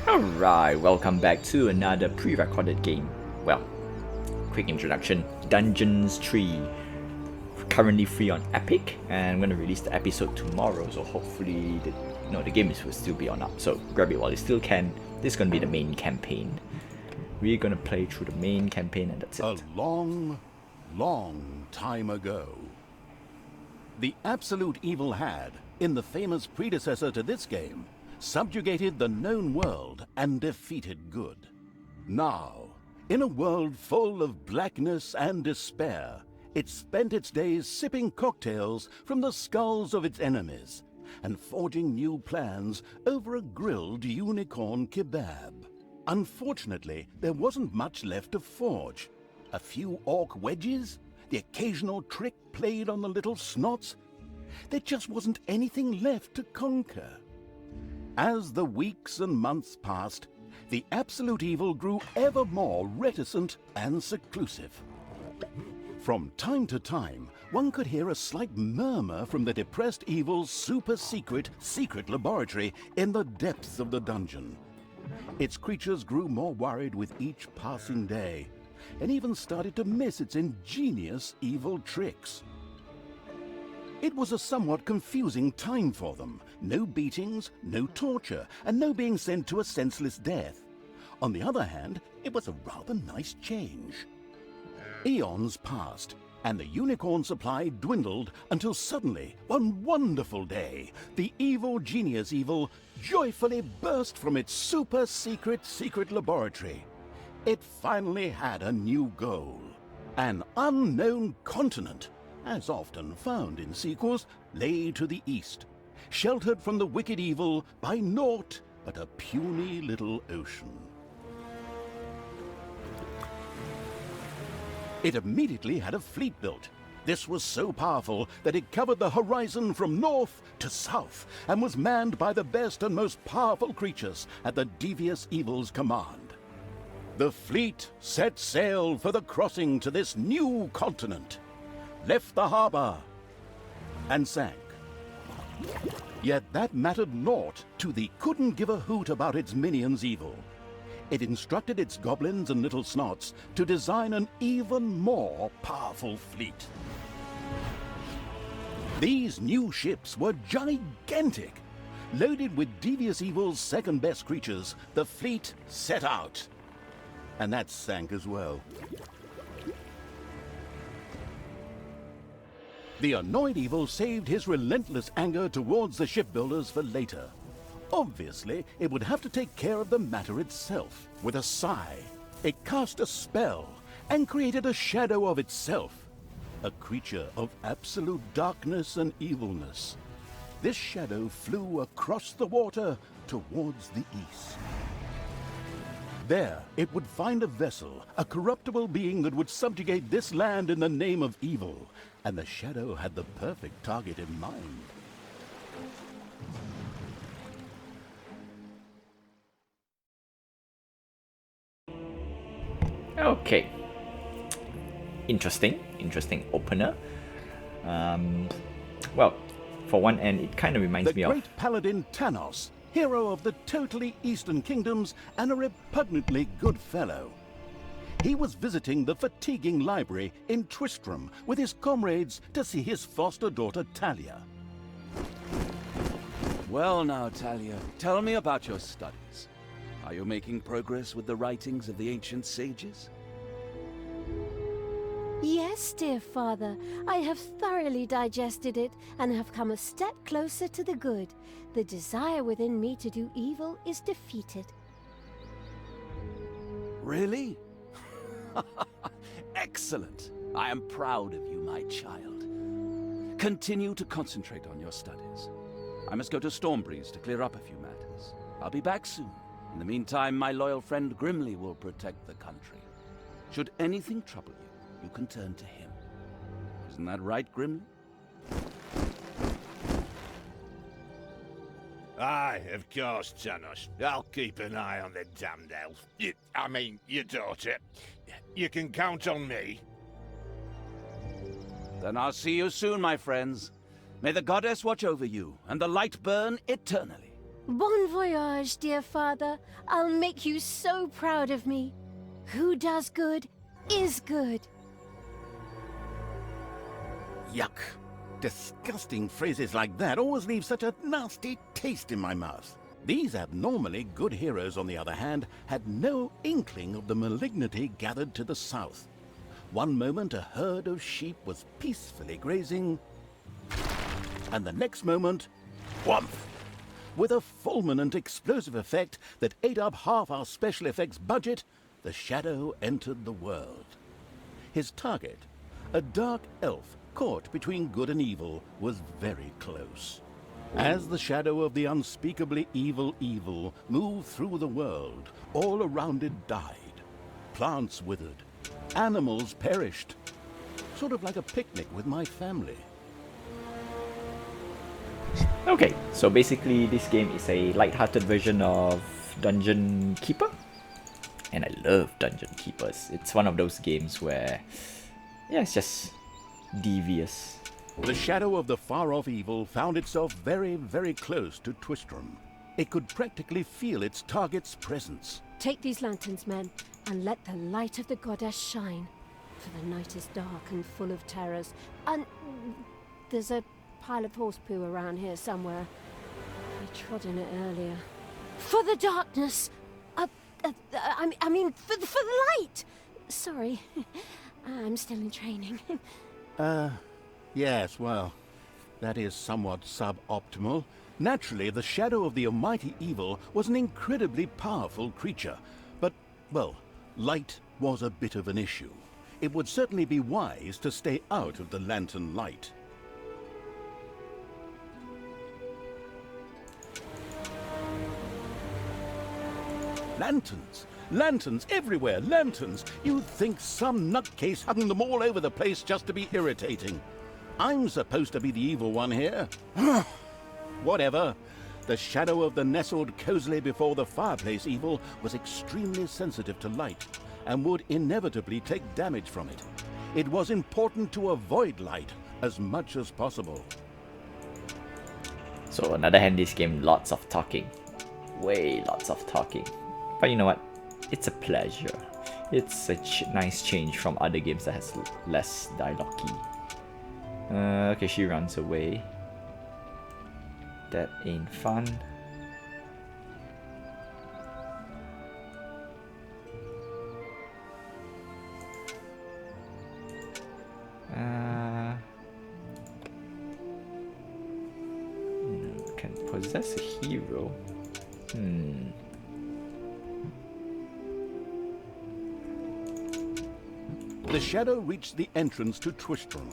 Alright, welcome back to another pre-recorded game. Well, quick introduction. Dungeons 3. Currently free on Epic, and I'm going to release the episode tomorrow, so hopefully the game will still be on up. So grab it while you still can. This is going to be the main campaign. We're going to play through the main campaign and that's it. A long, long time ago, the Absolute Evil had, in the famous predecessor to this game, subjugated the known world and defeated good. Now, in a world full of blackness and despair, it spent its days sipping cocktails from the skulls of its enemies and forging new plans over a grilled unicorn kebab. Unfortunately, there wasn't much left to forge. A few orc wedges, the occasional trick played on the little snots. There just wasn't anything left to conquer. As the weeks and months passed, the Absolute Evil grew ever more reticent and seclusive. From time to time, one could hear a slight murmur from the depressed Evil's secret laboratory in the depths of the dungeon. Its creatures grew more worried with each passing day, and even started to miss its ingenious evil tricks. It was a somewhat confusing time for them. No beatings, no torture, and no being sent to a senseless death. On the other hand, it was a rather nice change. Eons passed, and the unicorn supply dwindled until suddenly, one wonderful day, the evil genius Evil joyfully burst from its secret laboratory. It finally had a new goal. An unknown continent, as often found in sequels, lay to the east, sheltered from the wicked Evil by naught but a puny little ocean. It immediately had a fleet built. This was so powerful that it covered the horizon from north to south and was manned by the best and most powerful creatures at the devious Evil's command. The fleet set sail for the crossing to this new continent, left the harbor, and sank. Yet that mattered naught to the couldn't give a hoot about its minions Evil. It instructed its goblins and little snots to design an even more powerful fleet. These new ships were gigantic. Loaded with devious Evil's second-best creatures, the fleet set out. And that sank as well. The annoyed Evil saved his relentless anger towards the shipbuilders for later. Obviously, it would have to take care of the matter itself. With a sigh, it cast a spell and created a shadow of itself, a creature of absolute darkness and evilness. This shadow flew across the water towards the east. There, it would find a vessel, a corruptible being that would subjugate this land in the name of evil, and the shadow had the perfect target in mind. Okay. Interesting opener. Well, for one end, it kind of reminds me The of... great paladin Tanos, hero of the totally Eastern Kingdoms and a repugnantly good fellow. He was visiting the fatiguing library in Tristram with his comrades to see his foster daughter Talia. Well now, Talia, tell me about your studies. Are you making progress with the writings of the ancient sages? Yes, dear father. I have thoroughly digested it and have come a step closer to the good. The desire within me to do evil is defeated. Really? Excellent. I am proud of you, my child. Continue to concentrate on your studies. I must go to Stormbreeze to clear up a few matters. I'll be back soon. In the meantime, my loyal friend Grimly will protect the country. Should anything trouble you, you can turn to him. Isn't that right, Grimly? Aye, of course, Tanos. I'll keep an eye on the damned elf. Your daughter. You can count on me. Then I'll see you soon, my friends. May the goddess watch over you, and the light burn eternally. Bon voyage, dear father. I'll make you so proud of me. Who does good is good. Yuck. Disgusting phrases like that always leave such a nasty taste in my mouth. These abnormally good heroes, on the other hand, had no inkling of the malignity gathered to the south. One moment a herd of sheep was peacefully grazing, and the next moment, whomp! With a fulminant explosive effect that ate up half our special effects budget, the Shadow entered the world. His target, a dark elf caught between good and evil, was very close. As the shadow of the unspeakably evil moved through the world, all around it died. Plants withered. Animals perished. Sort of like a picnic with my family. Okay, so basically this game is a light-hearted version of Dungeon Keeper. And I love Dungeon Keepers. It's one of those games where, yeah, it's just devious. The shadow of the far-off evil found itself very, very close to Twistram. It could practically feel its target's presence. Take these lanterns, men, and let the light of the goddess shine. For the night is dark and full of terrors. And there's a pile of horse poo around here somewhere. I trod in it earlier. For the darkness! I mean, for the light! Sorry, I'm still in training. Yes, well, that is somewhat suboptimal. Naturally, the shadow of the almighty evil was an incredibly powerful creature. But, well, light was a bit of an issue. It would certainly be wise to stay out of the lantern light. Lanterns! Lanterns everywhere! Lanterns! You'd think some nutcase hung them all over the place just to be irritating. I'm supposed to be the evil one here. Whatever. The shadow of the nestled cozily before the fireplace evil was extremely sensitive to light and would inevitably take damage from it. It was important to avoid light as much as possible. So on the other hand, this game, lots of talking. Way lots of talking. But you know what? It's a pleasure. It's a nice change from other games that has less dialogue-y. Okay, she runs away. That ain't fun. Can possess a hero. The shadow reached the entrance to Twistram.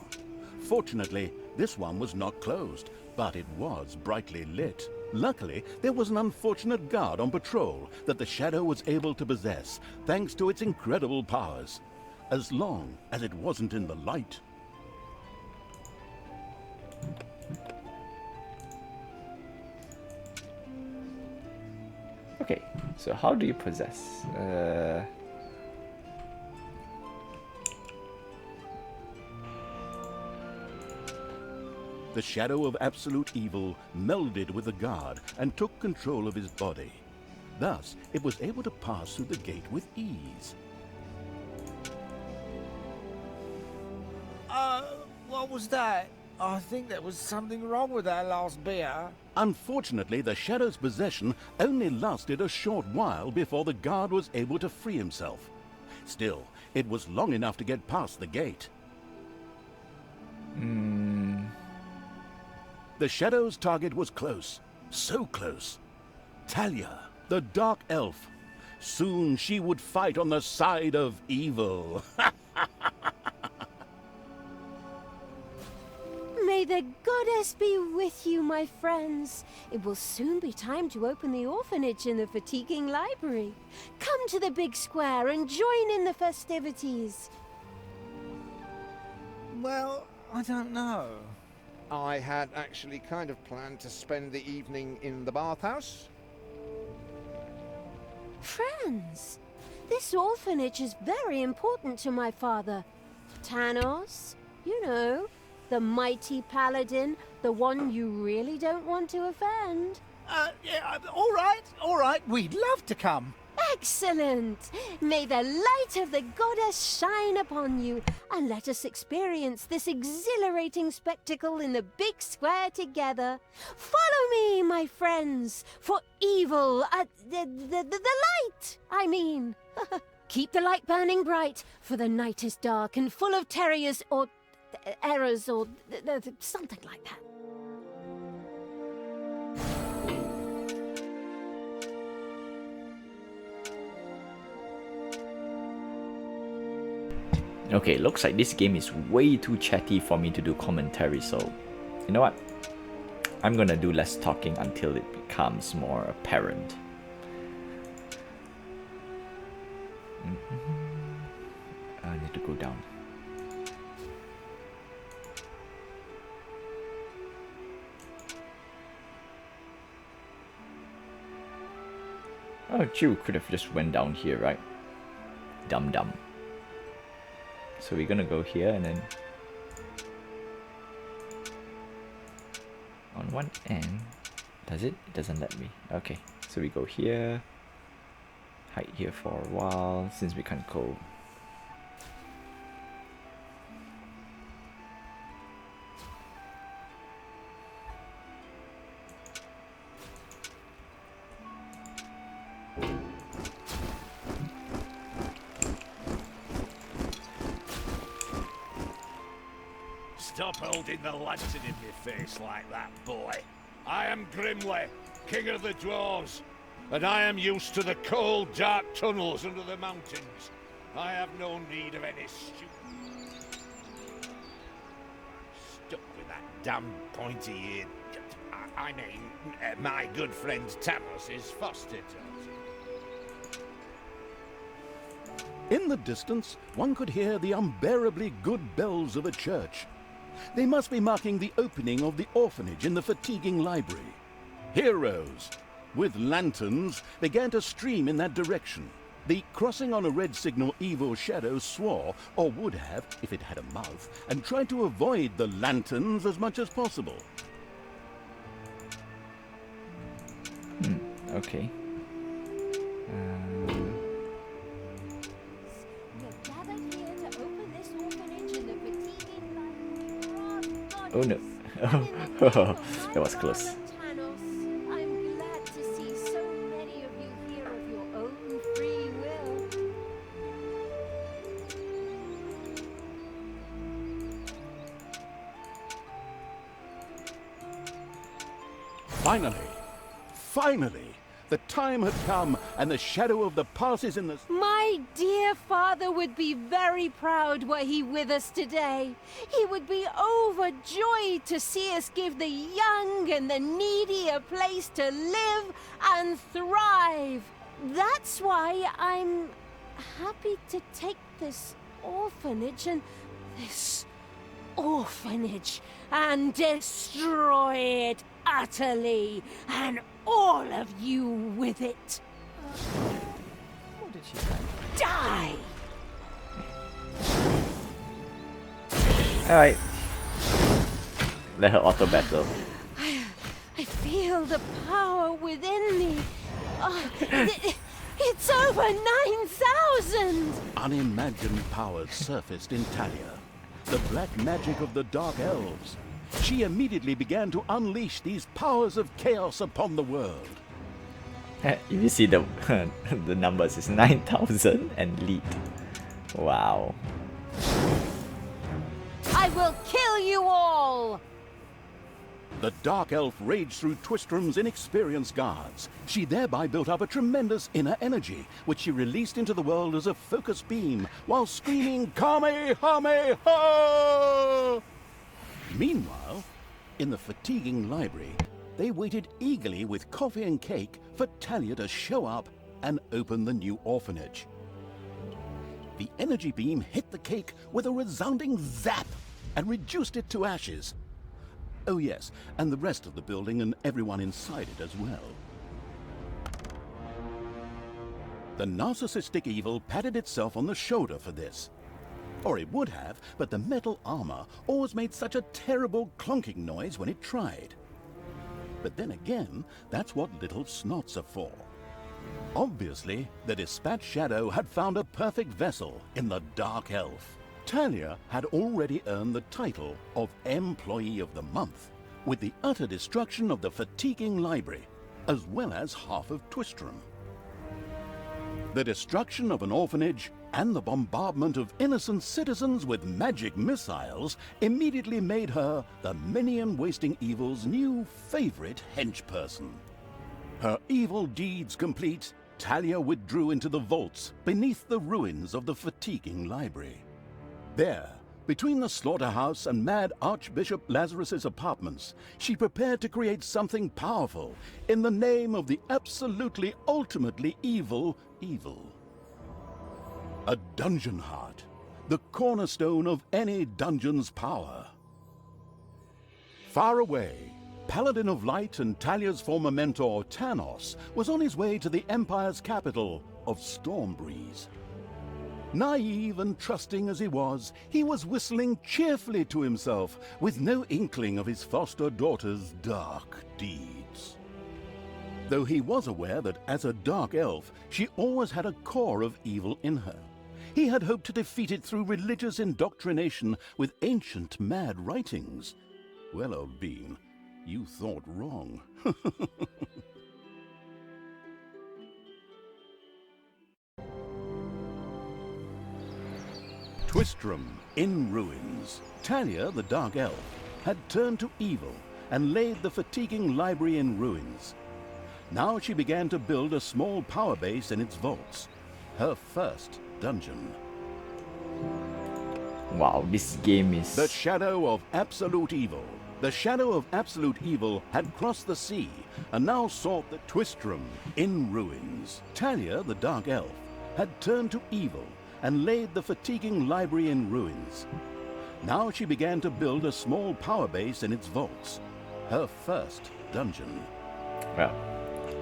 Fortunately, this one was not closed, but it was brightly lit. Luckily, there was an unfortunate guard on patrol that the shadow was able to possess, thanks to its incredible powers. As long as it wasn't in the light. Okay, so how do you possess? The shadow of absolute evil melded with the guard and took control of his body. Thus, it was able to pass through the gate with ease. What was that? I think there was something wrong with that last beer. Unfortunately, the shadow's possession only lasted a short while before the guard was able to free himself. Still, it was long enough to get past the gate. The shadow's target was close. So close. Talia, the dark elf. Soon she would fight on the side of evil. May the goddess be with you, my friends. It will soon be time to open the orphanage in the fatiguing library. Come to the big square and join in the festivities. Well, I don't know. I had actually kind of planned to spend the evening in the bathhouse. Friends, this orphanage is very important to my father. Tanos, you know, The mighty paladin, the one you really don't want to offend. Yeah, all right, we'd love to come. Excellent! May the light of the goddess shine upon you, and let us experience this exhilarating spectacle in the big square together. Follow me, my friends, for evil, the light, I mean. Keep the light burning bright, for the night is dark and full of terriers, or errors, or something like that. Okay, looks like this game is way too chatty for me to do commentary, so you know what? I'm gonna do less talking until it becomes more apparent. I need to go down. Oh, Jill could have just went down here, right? Dum dum. So we're gonna go here and then on one end. Does it? It doesn't let me. Okay, so we go here, hide here for a while since we can't go. Stop holding the lantern in my face like that, boy. I am Grimly, king of the dwarves, and I am used to the cold, dark tunnels under the mountains. I have no need of any stuck with that damn pointy-eared... I mean, my good friend Tanos' foster daughter. In the distance, one could hear the unbearably good bells of a church. They must be marking the opening of the orphanage in the fatiguing library. Heroes with lanterns began to stream in that direction. The crossing on a red signal evil shadow swore, or would have if it had a mouth, and tried to avoid the lanterns as much as possible. Okay. Oh no. That was close. I'm glad to see so many of you here of your own free will. Finally, the time had come, and the shadow of the past is in the... My dear father would be very proud were he with us today. He would be overjoyed to see us give the young and the needy a place to live and thrive. That's why I'm happy to take this orphanage and destroy it utterly, and all of you with it. What did she say? Die! Alright. Let her auto battle. I feel the power within me. It's over 9,000! Unimagined powers surfaced in Talia, the black magic of the Dark Elves. She immediately began to unleash these powers of chaos upon the world. If you see the the numbers, it's 9,000 and lead. Wow. I will kill you all! The Dark Elf raged through Twistrom's inexperienced guards. She thereby built up a tremendous inner energy, which she released into the world as a focus beam, while screaming Kamehameha! Meanwhile, in the fatiguing library, they waited eagerly with coffee and cake for Talia to show up and open the new orphanage. The energy beam hit the cake with a resounding zap and reduced it to ashes. Oh yes, and the rest of the building and everyone inside it as well. The narcissistic evil patted itself on the shoulder for this. Or it would have, but the metal armor always made such a terrible clonking noise when it tried. But then again, that's what little snots are for. Obviously, the Dispatch Shadow had found a perfect vessel in the Dark Elf. Talia had already earned the title of Employee of the Month, with the utter destruction of the fatiguing library, as well as half of Twistram. The destruction of an orphanage and the bombardment of innocent citizens with magic missiles immediately made her the minion-wasting evil's new favorite henchperson. Her evil deeds complete, Talia withdrew into the vaults beneath the ruins of the fatiguing library. There, between the slaughterhouse and Mad Archbishop Lazarus's apartments, she prepared to create something powerful in the name of the absolutely ultimately evil. A dungeon heart, the cornerstone of any dungeon's power. Far away, Paladin of Light and Talia's former mentor, Tanos, was on his way to the Empire's capital of Stormbreeze. Naive and trusting as he was whistling cheerfully to himself, with no inkling of his foster daughter's dark deeds. Though he was aware that as a dark elf, she always had a core of evil in her. He had hoped to defeat it through religious indoctrination with ancient mad writings. Well, old bean, you thought wrong. Twistram in ruins. Talia, the Dark Elf, had turned to evil and laid the fatiguing library in ruins. Now she began to build a small power base in its vaults. Her first dungeon. Wow, this game is... The shadow of absolute evil. The shadow of absolute evil had crossed the sea and now sought the Twistram in ruins. Talia, the Dark Elf, had turned to evil and laid the fatiguing library in ruins. Now she began to build a small power base in its vaults. Her first dungeon. Well,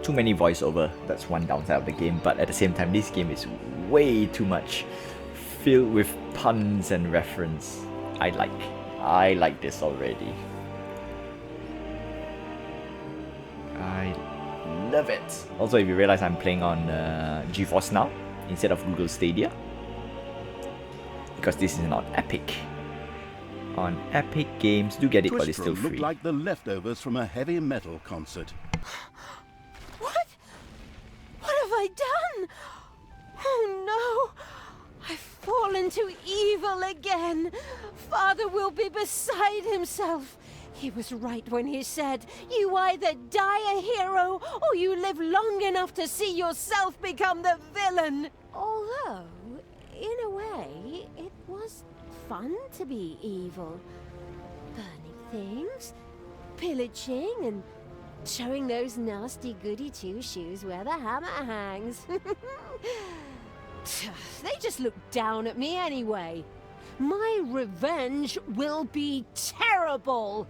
too many voiceover, that's one downside of the game, but at the same time this game is way too much, filled with puns and reference. I like this already. I love it. Also, if you realize I'm playing on GeForce Now instead of Google Stadia, because this is not Epic. On Epic Games, do get it, but it's still free. Looked like the leftovers from a heavy metal concert. What? What have I done? Oh no! I've fallen to evil again. Father will be beside himself. He was right when he said, you either die a hero or you live long enough to see yourself become the villain. Although, in a way, it was fun to be evil. Burning things, pillaging, and showing those nasty goody two-shoes where the hammer hangs. They just look down at me anyway. My revenge will be terrible.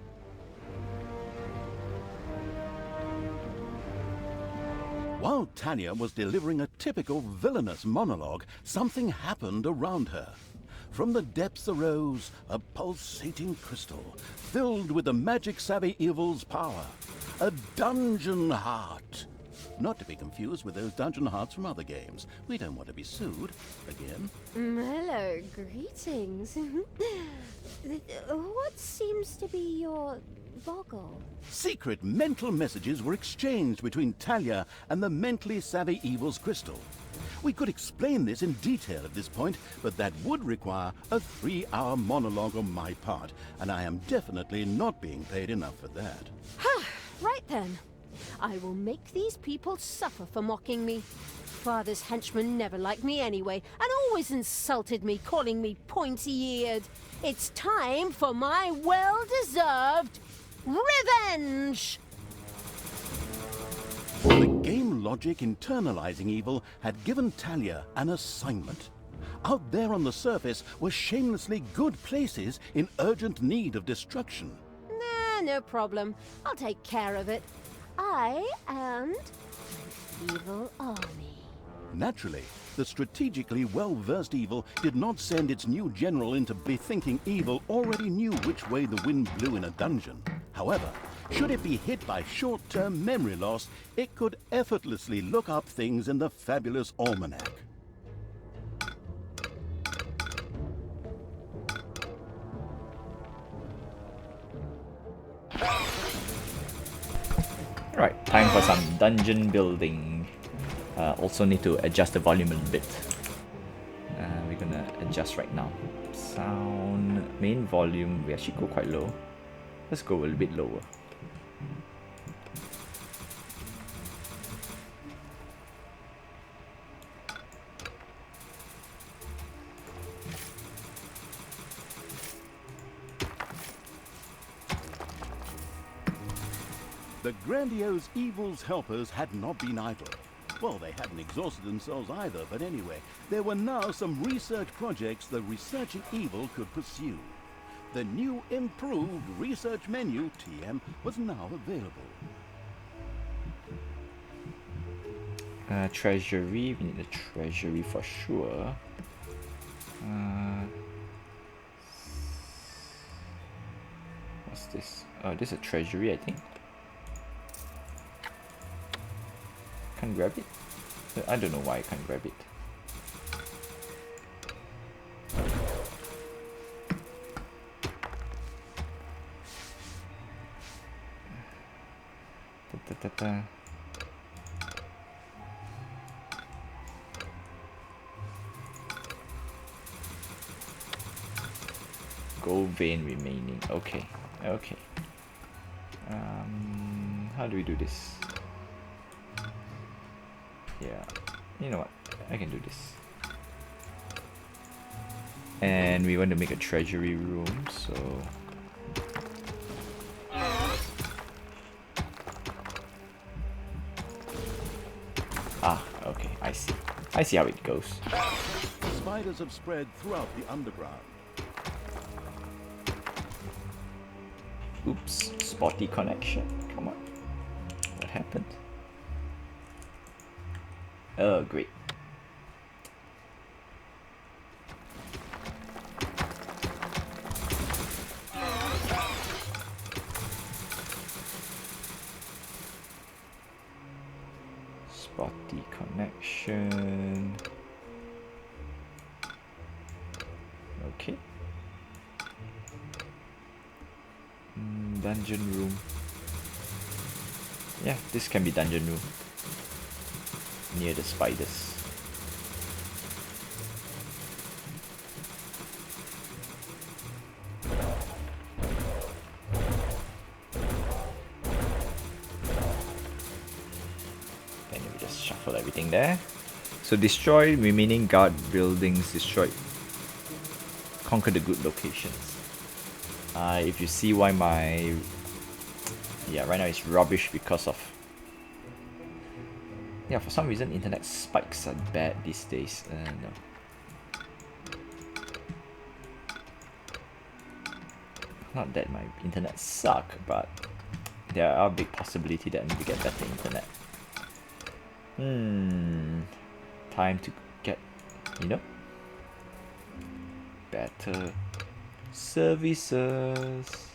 While Talia was delivering a typical villainous monologue, something happened around her. From the depths arose a pulsating crystal, filled with the magic-savvy evil's power. A dungeon heart. Not to be confused with those dungeon hearts from other games. We don't want to be sued again. Hello, greetings. What seems to be your boggle? Secret mental messages were exchanged between Talia and the mentally savvy evil's crystal. We could explain this in detail at this point, but that would require a 3-hour monologue on my part, and I am definitely not being paid enough for that. Right then. I will make these people suffer for mocking me. Father's henchmen never liked me anyway, and always insulted me, calling me pointy-eared. It's time for my well-deserved revenge! The game logic internalizing evil had given Talia an assignment. Out there on the surface were shamelessly good places in urgent need of destruction. Nah, no problem. I'll take care of it. I and an evil army. Naturally, the strategically well-versed evil did not send its new general into bethinking evil already knew which way the wind blew in a dungeon. However, should it be hit by short-term memory loss, it could effortlessly look up things in the fabulous almanac. Alright, time for some dungeon building. Also need to adjust the volume a bit. We're gonna adjust right now. Sound, main volume, we actually go quite low. Let's go a little bit lower. The grandiose evil's helpers had not been idle. Well, they hadn't exhausted themselves either, but anyway, there were now some research projects the researching evil could pursue. The new improved research menu, TM, was now available. Treasury, we need a treasury for sure. What's this? This is a treasury, I think. Can't grab it? I don't know why I can't grab it. Gold vein remaining. Okay. Okay. How do we do this? Yeah, you know what? I can do this. And we want to make a treasury room, so okay, I see. I see how it goes. Spiders have spread throughout the underground. Oops, spotty connection. Come on. What happened? Oh, great. Spotty connection. Okay. Dungeon room. Yeah, this can be dungeon room. Near the spiders. Then we just shuffle everything there. So destroy remaining guard buildings, destroy, conquer the good locations. If you see why my, yeah, right now it's rubbish because of, yeah, for some reason internet spikes are bad these days. No. Not that my internet suck, but there are a big possibility that I need to get better internet. Time to get, you know, better services.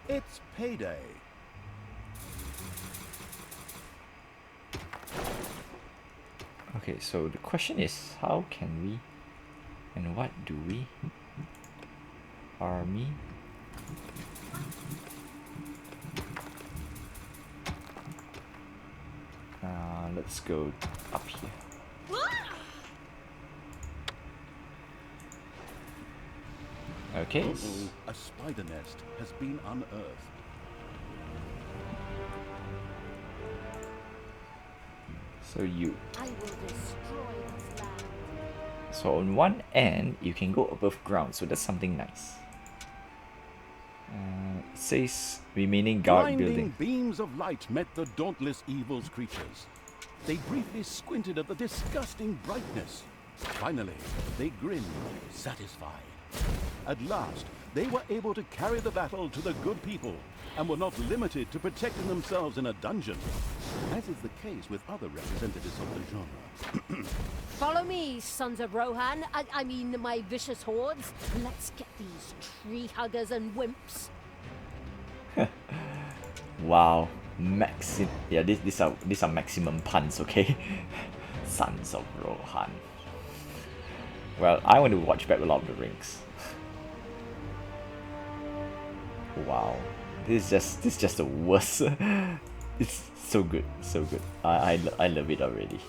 It's payday. Okay, so the question is, how can we and what do we? Army. Let's go up here. Okay. A spider nest has been unearthed. So you. I will destroy this land. So on one end, you can go above ground, so that's something nice. It says remaining guard Blinding building. beams of light met the dauntless evil's creatures. They briefly squinted at the disgusting brightness. Finally, they grinned, satisfied. At last, they were able to carry the battle to the good people and were not limited to protecting themselves in a dungeon. as is the case with other representatives of the genre. Follow me, sons of Rohan. I mean, my vicious hordes. Let's get these tree huggers and wimps. Wow, yeah, these are maximum puns, okay? Sons of Rohan. Well, I want to watch back Lord of the Rings. Wow, this is just the worst. It's so good, so good. I love it already.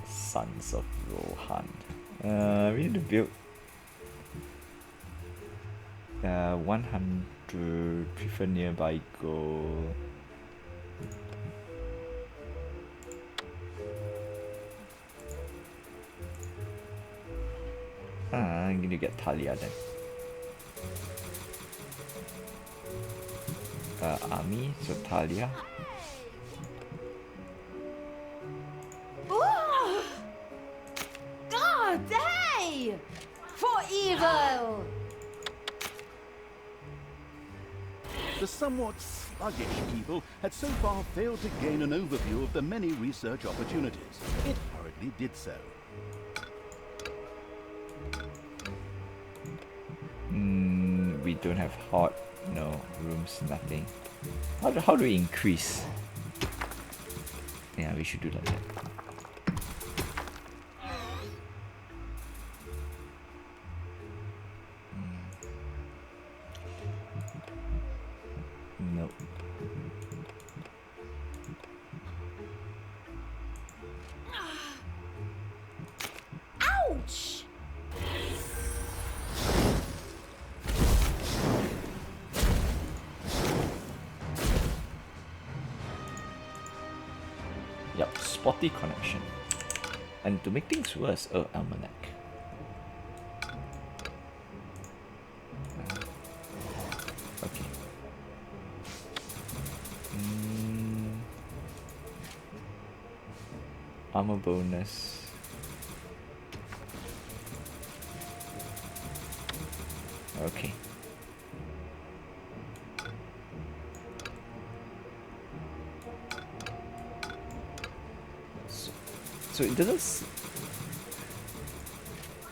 Sons of Rohan. We need to build 100 prefer nearby goal. I'm gonna get Talia then. Army, so Talia. God, hey! For evil! The somewhat sluggish people had so far failed to gain an overview of the many research opportunities. It hurriedly did so. We don't have hot, no rooms, nothing. How do we increase? Yeah, we should do like that. Nope. Ouch! Yep, spotty connection. And to make things worse, almanac. Okay. Armor bonus. Okay. So it doesn't.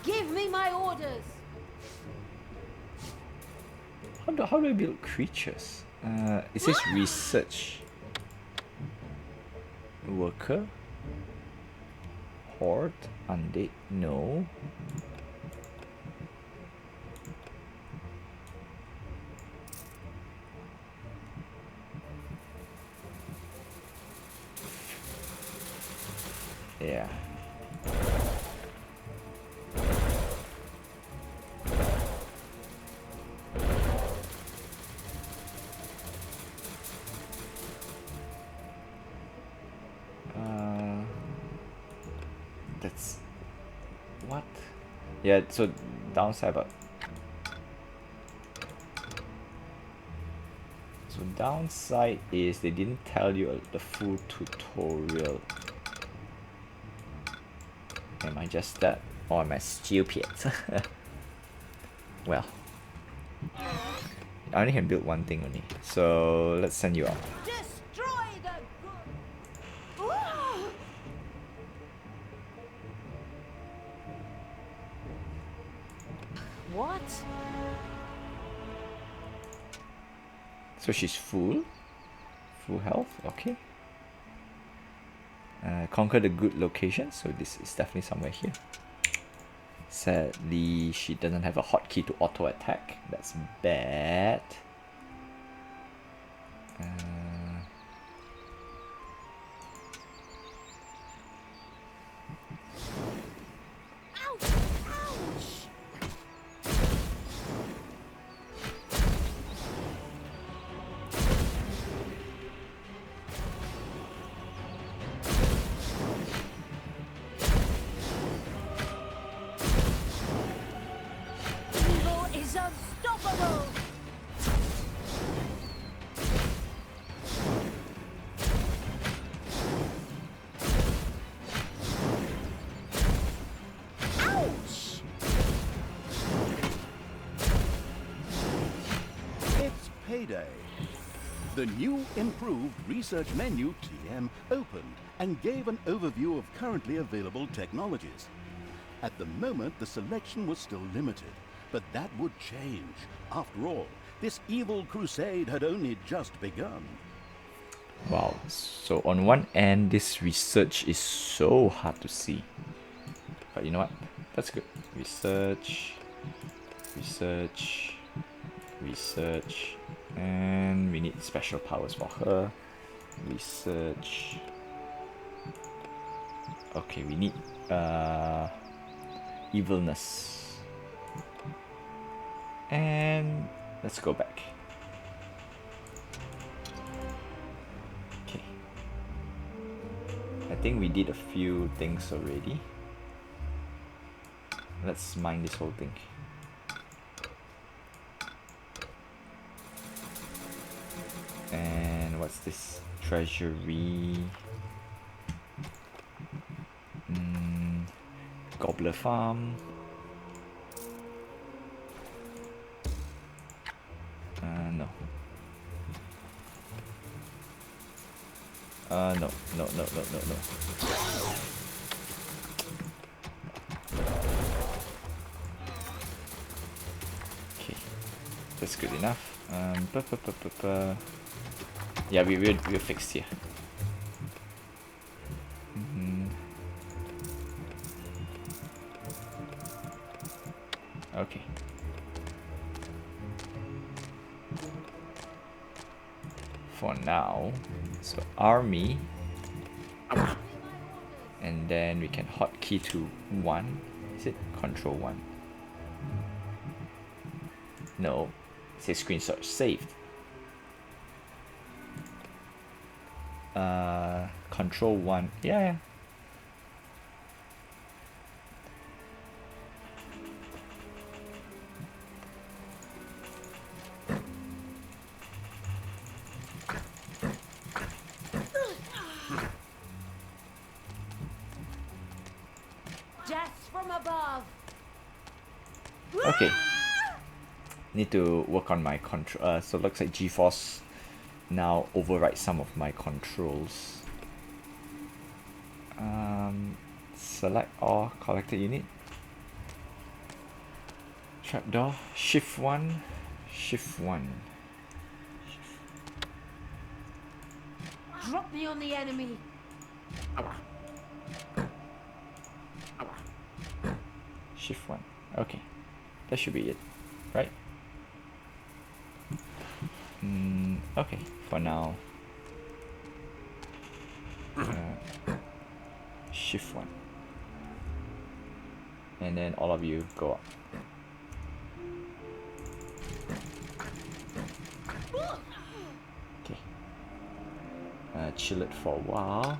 Give me my orders! How do I build creatures? It says research. Worker. Horde. Undead. No. Yeah. That's what? Yeah, so downside, but so downside is they didn't tell you the full tutorial. Am I just that, or am I stupid? Well, I only can build one thing only, so let's send you out. Destroy the good. What? So she's full health, okay. Conquer the good location, so this is definitely somewhere here. Sadly, she doesn't have a hotkey to auto attack. That's bad. Ouch! Ouch! Evil is unstoppable! Ouch! It's payday. The new improved research menu TM opened and gave an overview of currently available technologies. At the moment, the selection was still limited, but that would change. After all, this evil crusade had only just begun. Wow, so on one end, this research is so hard to see. But you know what? That's good. Research, research, research, and we need special powers for her. Research. Okay, we need evilness. And let's go back. Okay. I think we did a few things already. Let's mine this whole thing. And what's this? Treasury. Gobbler Farm. No. No. Okay, that's good enough. Yeah, we're fixed here. Okay. For now, so army, and then we can hotkey to 1. Is it control 1? No, it says screen search saved. Control 1. Yeah. Death from above. Okay. Need to work on my control. So looks like GeForce now override some of my controls. Select all collected unit. Trapdoor. Shift 1. Shift 1. Drop me on the enemy. Shift 1. Okay. That should be it. Right? Okay. For now. Shift 1. And then all of you go up. Okay. Chill it for a while.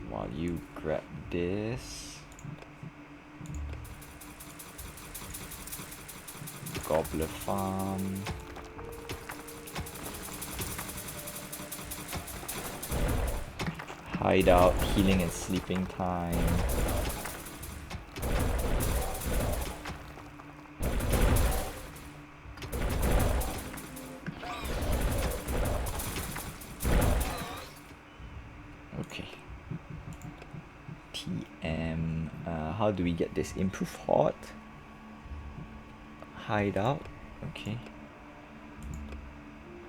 While you grab this. Gobbler Farm. Hideout, healing and sleeping time. Okay. TM. How do we get this? Improve hot. Hideout. Okay.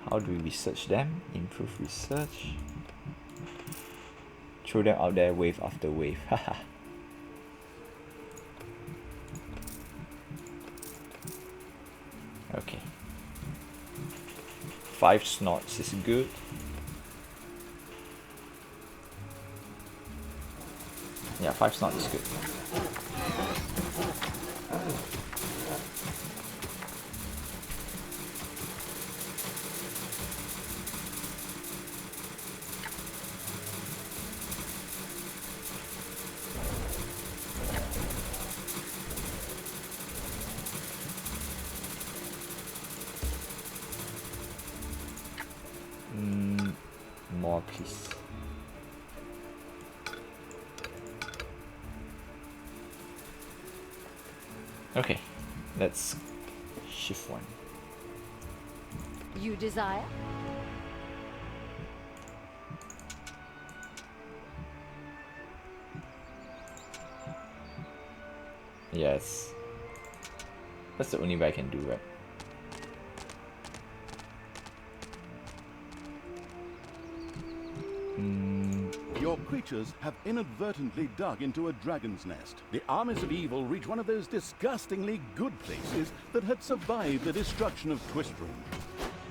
How do we research them? Improve research. Throw them out there wave after wave. Haha. Okay. 5 snorts is good. Yeah, 5 snorts is good. More please. Okay, let's shift 1. you desire? Yes. That's the only way I can do it. Your creatures have inadvertently dug into a dragon's nest. The armies of evil reach one of those disgustingly good places that had survived the destruction of Twistrum.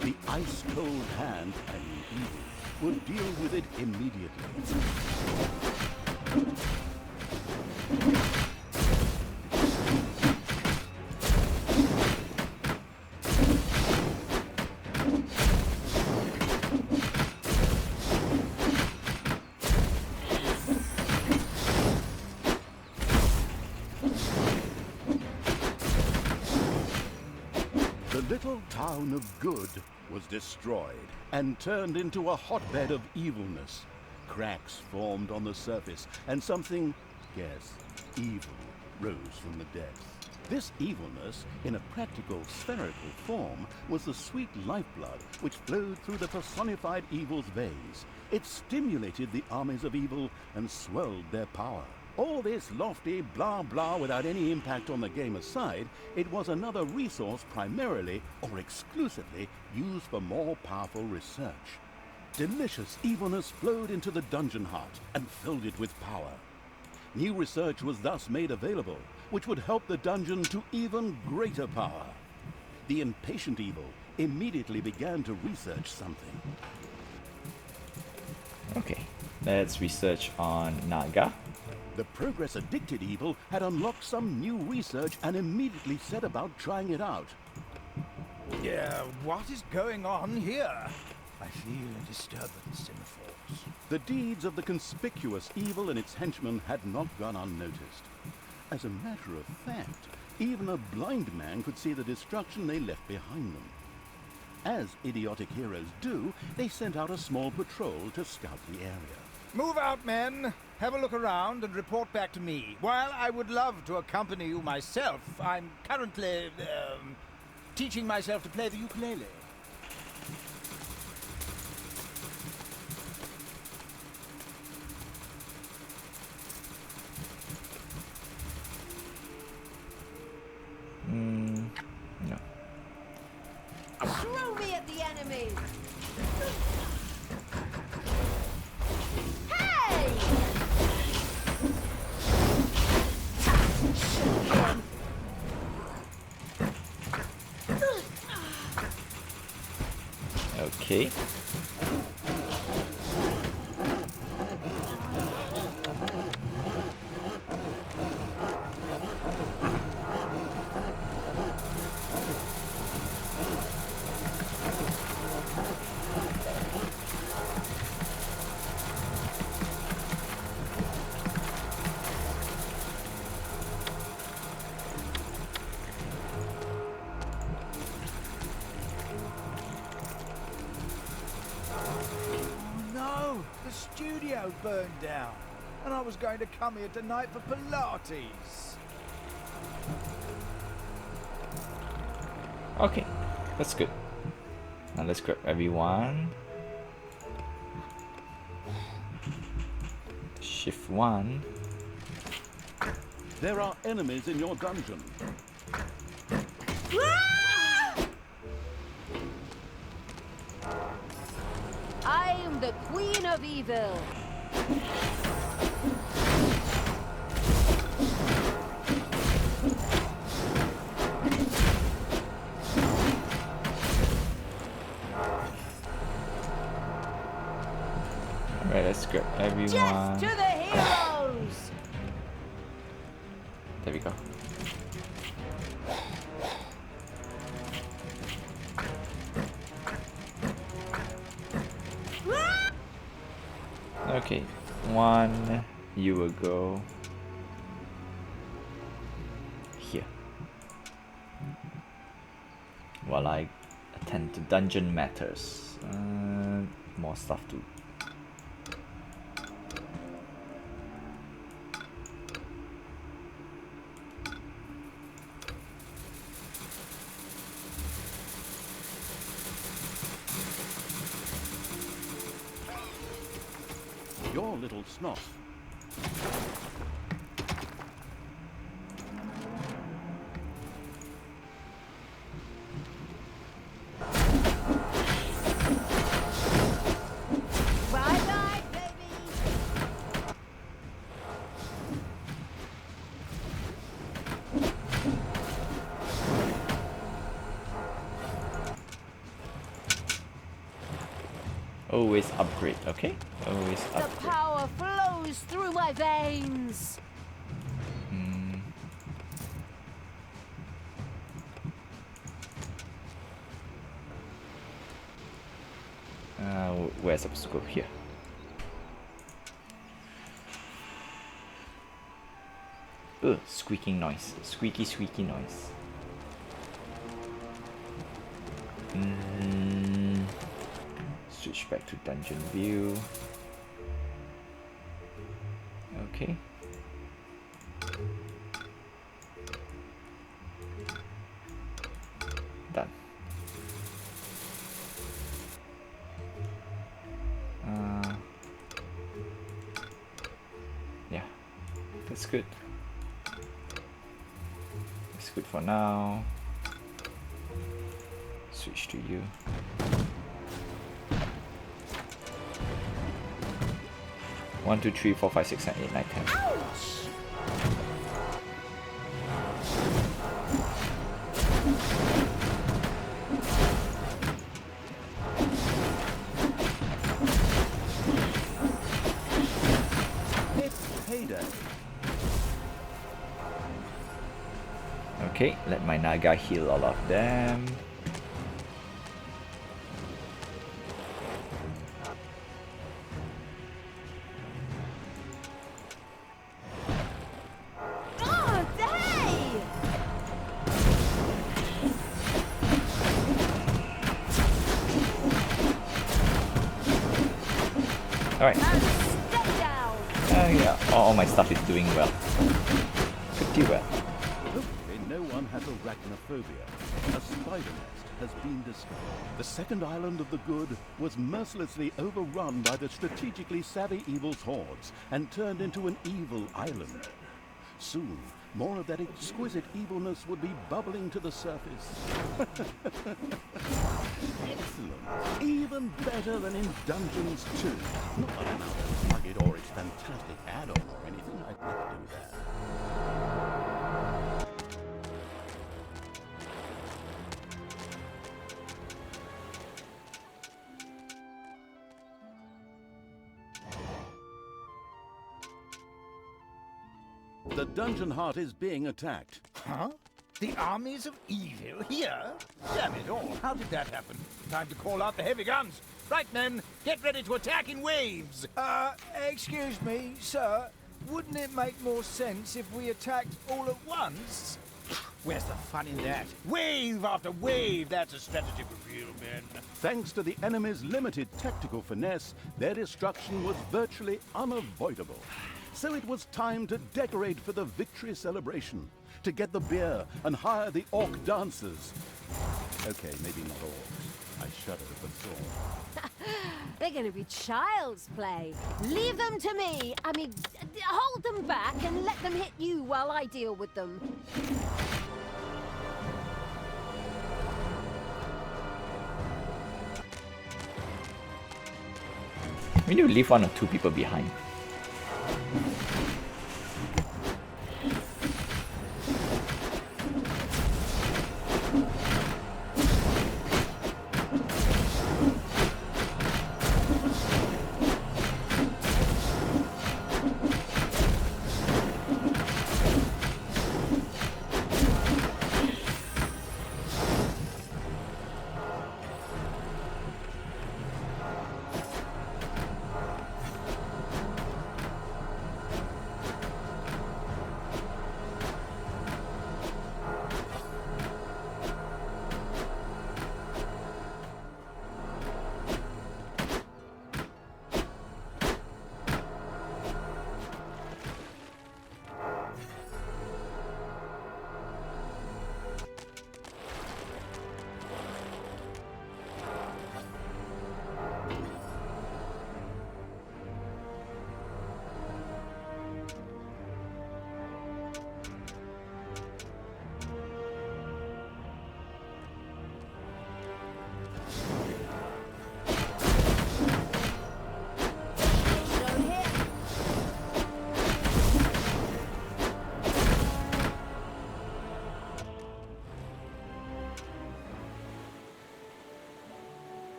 The ice-cold hand and evil would deal with it immediately. The little town of Good was destroyed and turned into a hotbed of evilness. Cracks formed on the surface, and something, yes, evil, rose from the depths. This evilness, in a practical spherical form, was the sweet lifeblood which flowed through the personified evil's veins. It stimulated the armies of evil and swelled their power. All this lofty blah blah without any impact on the game aside, it was another resource primarily or exclusively used for more powerful research. Delicious evilness flowed into the dungeon heart and filled it with power. New research was thus made available, which would help the dungeon to even greater power. The impatient evil immediately began to research something. Okay, let's research on Naga. The progress-addicted evil had unlocked some new research and immediately set about trying it out. Yeah, what is going on here? I feel a disturbance in the force. The deeds of the conspicuous evil and its henchmen had not gone unnoticed. As a matter of fact, even a blind man could see the destruction they left behind them. As idiotic heroes do, they sent out a small patrol to scout the area. Move out, men! Have a look around and report back to me. While I would love to accompany you myself, I'm currently, teaching myself to play the ukulele. No. Throw me at the enemy! Hey! Okay. No, the studio burned down, and I was going to come here tonight for Pilates. Okay, that's good. Now let's grab everyone. Shift 1. There are enemies in your dungeon. I am the Queen of Evil. Alright, let's grab everyone. Death to the heroes! There we go. Okay, one, you will go here while I attend to dungeon matters. More stuff to. your little snot. Bye-bye, baby! Always upgrade, okay? Always The upgrade. power flows through my veins! Where's supposed to go? Here. Ugh, squeaking noise. Squeaky, squeaky noise. Switch back to dungeon view. Okay. Done. Yeah, that's good. That's good for now. Switch to you. One, two, three, four, five, six, seven, eight, nine, 10. It's payday. Okay, let my Naga heal all of them. Oh, hey! Alright. And stay down! Yeah, all my stuff is doing well. Pretty well. Hopefully no one has arachnophobia. A spider nest has been discovered. The second island of the good was mercilessly overrun by the strategically savvy evil's hordes and turned into an evil island. Soon, more of that exquisite evilness would be bubbling to the surface. Excellent. Even better than in Dungeons 2. Not that I'm out to plug it or its fantastic add-on or anything. I'd never do that. The dungeon heart is being attacked. Huh? The armies of evil here? Damn it all, how did that happen? Time to call out the heavy guns. Right, men, get ready to attack in waves. Excuse me, sir. Wouldn't it make more sense if we attacked all at once? Where's the fun in that? Wave after wave, that's a strategy for real men. Thanks to the enemy's limited tactical finesse, their destruction was virtually unavoidable. So it was time to decorate for the victory celebration, to get the beer and hire the orc dancers. Okay, maybe not orcs. I shudder at the thought. They're gonna be child's play. Leave them to me. I mean, hold them back and let them hit you while I deal with them. We need to leave one or two people behind.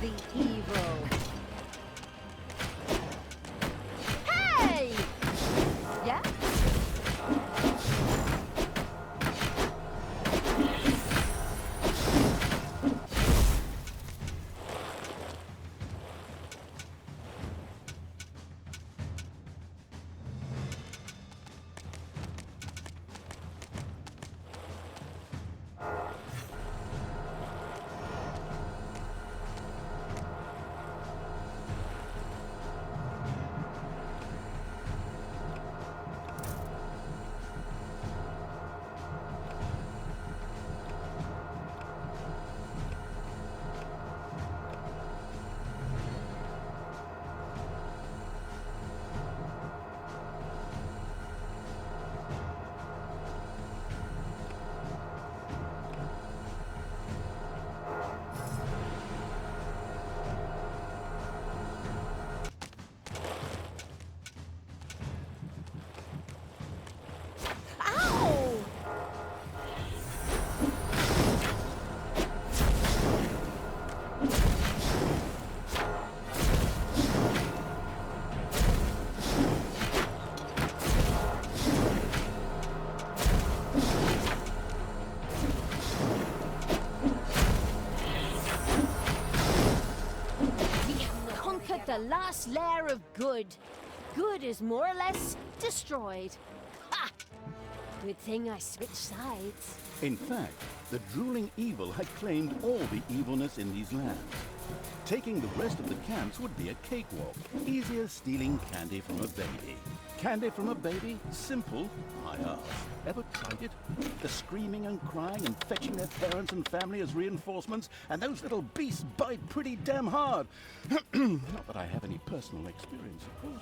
the evil. Hey! Yeah? Ow! We have conquered the last lair of good. Good is more or less destroyed. Ha! Good thing I switched sides. In fact, the drooling evil had claimed all the evilness in these lands. Taking the rest of the camps would be a cakewalk, easy as stealing candy from a baby. Candy from a baby? Simple, I ask. Ever tried it? The screaming and crying and fetching their parents and family as reinforcements, and those little beasts bite pretty damn hard. Not that I have any personal experience, of course.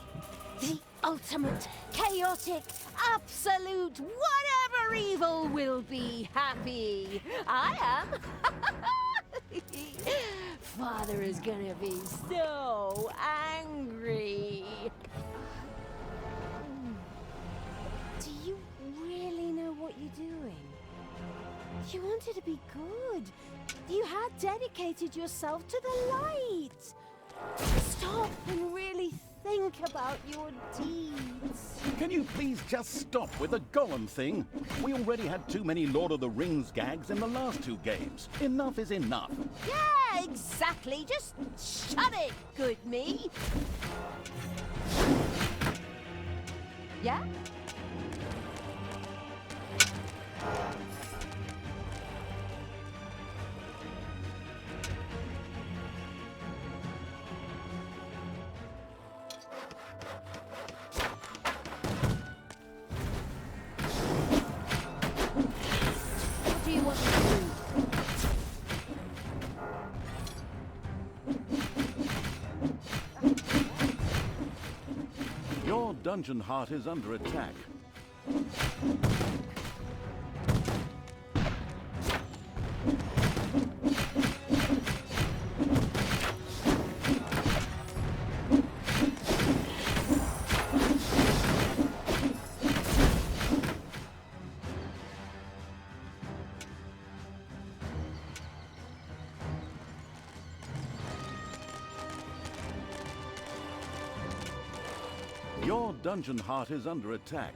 The ultimate, chaotic, absolute, whatever evil will be happy. I am. Father is gonna be so angry. Do you really know what you're doing? You wanted to be good. You had dedicated yourself to the light. Stop and really think about your deeds. Can you please just stop with the golem thing? We already had too many Lord of the Rings gags in the last two games. Enough is enough. Yeah, exactly. Just shut it, good me. Yeah? What do you want me to do? Your dungeon heart is under attack. Your dungeon heart is under attack.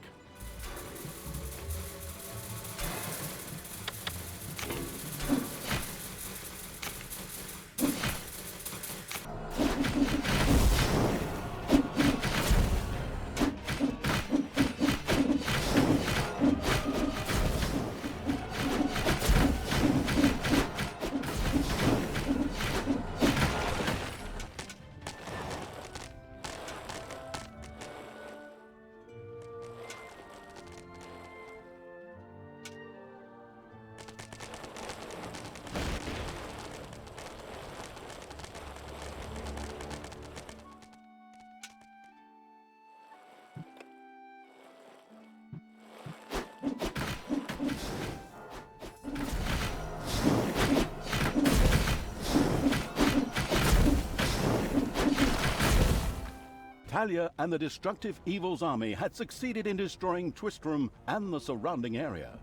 Talia and the destructive Evil's army had succeeded in destroying Twistram and the surrounding area.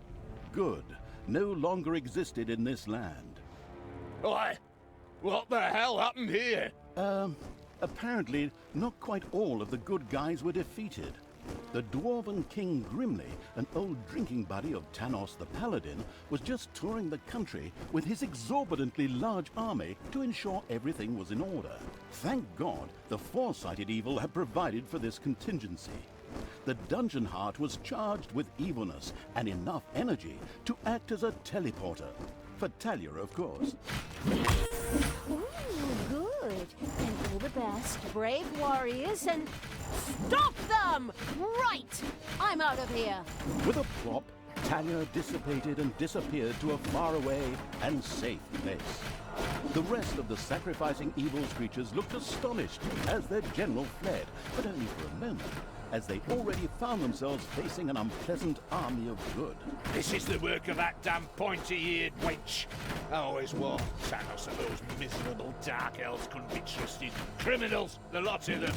Good no longer existed in this land. Oi! What the hell happened here? Apparently, not quite all of the good guys were defeated. The Dwarven King Grimly, an old drinking buddy of Tanos the Paladin, was just touring the country with his exorbitantly large army to ensure everything was in order. Thank God, the foresighted evil had provided for this contingency. The Dungeon Heart was charged with evilness and enough energy to act as a teleporter. For Talia, of course. Ooh, good. And all the best, brave warriors, and stop them! Right! I'm out of here. With a plop, Talia dissipated and disappeared to a faraway and safe place. The rest of the sacrificing evil's creatures looked astonished as their general fled, but only for a moment, as they already found themselves facing an unpleasant army of good. This is the work of that damn pointy-eared wench. I always warned Tanos that those miserable dark elves couldn't be trusted. Criminals, the lot of them.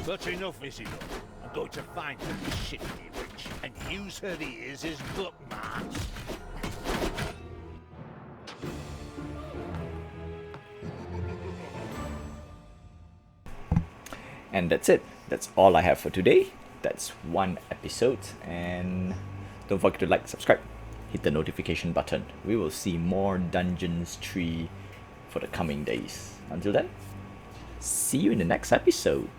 But enough is enough. I'm going to find the shifty witch and use her ears as bookmarks. And that's it. That's all I have for today. That's one episode. And don't forget to like, subscribe, hit the notification button. We will see more Dungeons 3 for the coming days. Until then, see you in the next episode.